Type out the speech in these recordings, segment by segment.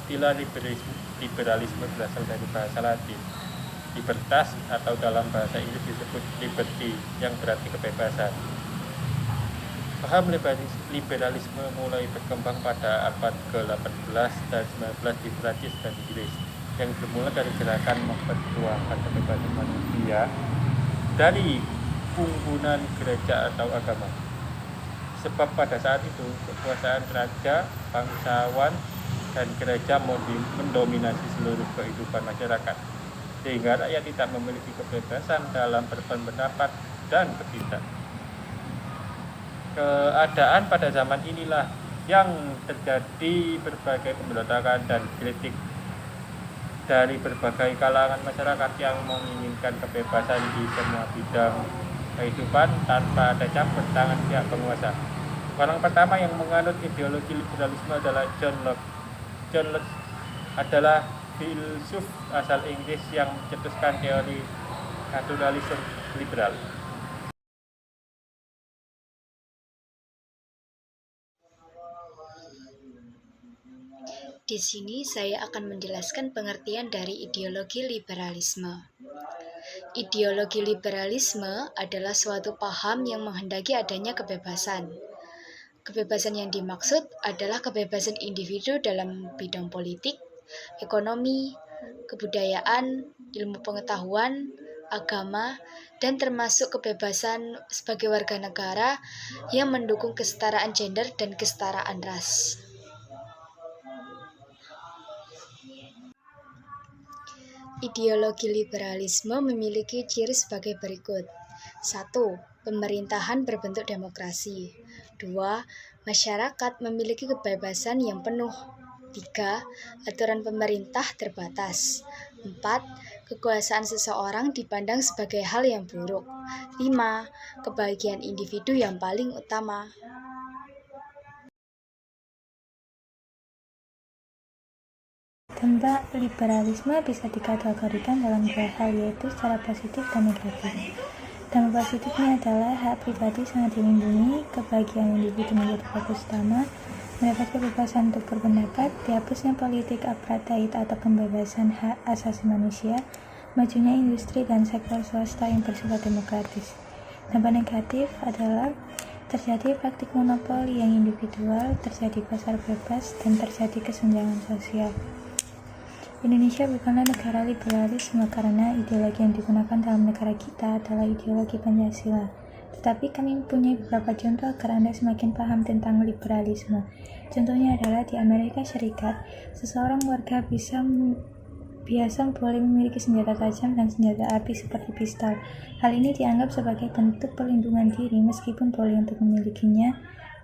Istilah liberalisme berasal dari bahasa Latin libertas, atau dalam bahasa Inggris disebut liberty, yang berarti kebebasan. Paham liberalisme mulai berkembang pada abad ke-18 dan 19 di Prancis dan Inggris, yang bermula dari gerakan memperjuangkan kebebasan manusia dari punggungan gereja atau agama. Sebab pada saat itu kekuasaan raja, bangsawan, dan gereja mendominasi seluruh kehidupan masyarakat, sehingga rakyat tidak memiliki kebebasan dalam berpendapat dan bertindak. Keadaan pada zaman inilah yang terjadi berbagai pemberontakan dan kritik dari berbagai kalangan masyarakat yang menginginkan kebebasan di semua bidang kehidupan tanpa ada campur tangan pihak penguasa. Orang pertama yang menganut ideologi liberalisme adalah John Locke. John Locke adalah filsuf asal Inggris yang mencetuskan teori naturalisme liberal. Di sini saya akan menjelaskan pengertian dari ideologi liberalisme. Ideologi liberalisme adalah suatu paham yang menghendaki adanya kebebasan. Kebebasan yang dimaksud adalah kebebasan individu dalam bidang politik, ekonomi, kebudayaan, ilmu pengetahuan, agama, dan termasuk kebebasan sebagai warga negara yang mendukung kesetaraan gender dan kesetaraan ras. Ideologi liberalisme memiliki ciri sebagai berikut. 1. Pemerintahan berbentuk demokrasi. 2. Masyarakat memiliki kebebasan yang penuh. 3. Aturan pemerintah terbatas. 4. Kekuasaan seseorang dipandang sebagai hal yang buruk. 5. Kebahagiaan individu yang paling utama. Dampak liberalisme bisa dikategorikan dalam dua hal, yaitu secara positif dan negatif. Dampak positifnya adalah hak pribadi sangat dilindungi, kebahagiaan individu menjadi fokus utama, mendapat kebebasan untuk berpendapat, dihapusnya politik apartheid atau pembebasan hak asasi manusia, majunya industri dan sektor swasta yang bersifat demokratis. Dampak negatif adalah terjadi praktik monopoli yang individual, terjadi pasar bebas, dan terjadi kesenjangan sosial. Indonesia bukanlah negara liberalisme karena ideologi yang digunakan dalam negara kita adalah ideologi Pancasila. Tetapi kami mempunyai beberapa contoh agar Anda semakin paham tentang liberalisme. Contohnya adalah di Amerika Serikat, seseorang warga biasa boleh memiliki senjata tajam dan senjata api seperti pistol. Hal ini dianggap sebagai bentuk perlindungan diri meskipun boleh untuk memilikinya.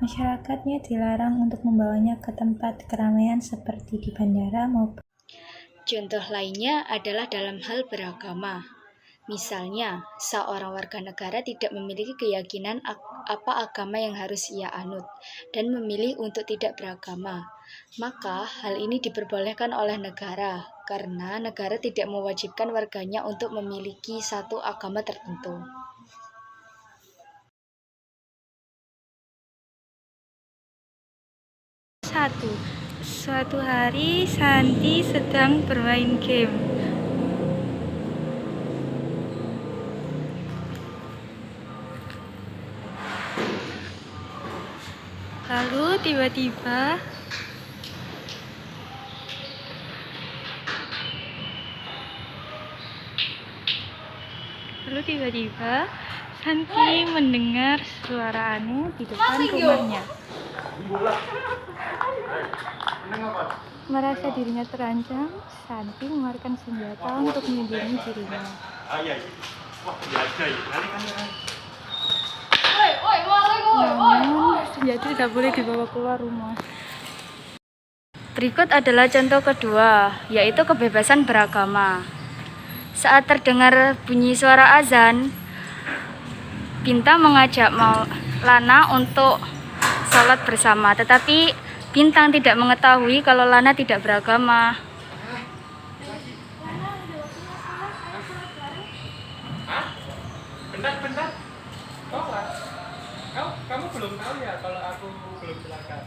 Masyarakatnya dilarang untuk membawanya ke tempat keramaian seperti di bandara maupun. Contoh lainnya adalah dalam hal beragama. Misalnya, seorang warga negara tidak memiliki keyakinan apa agama yang harus ia anut dan memilih untuk tidak beragama. Maka, hal ini diperbolehkan oleh negara karena negara tidak mewajibkan warganya untuk memiliki satu agama tertentu. Suatu hari Santi sedang bermain game. Lalu tiba-tiba Santi mendengar suara aneh di depan rumahnya. Merasa dirinya terancam, Santi mengeluarkan senjata untuk melindungi dirinya. Namun, senjata tidak boleh dibawa keluar rumah. Berikut adalah contoh kedua, yaitu kebebasan beragama. Saat terdengar bunyi suara azan, Bintang mengajak Lana untuk sholat bersama, tetapi Bintang tidak mengetahui kalau Lana tidak beragama. Bentar. Kamu belum tahu ya kalau aku belum celaka?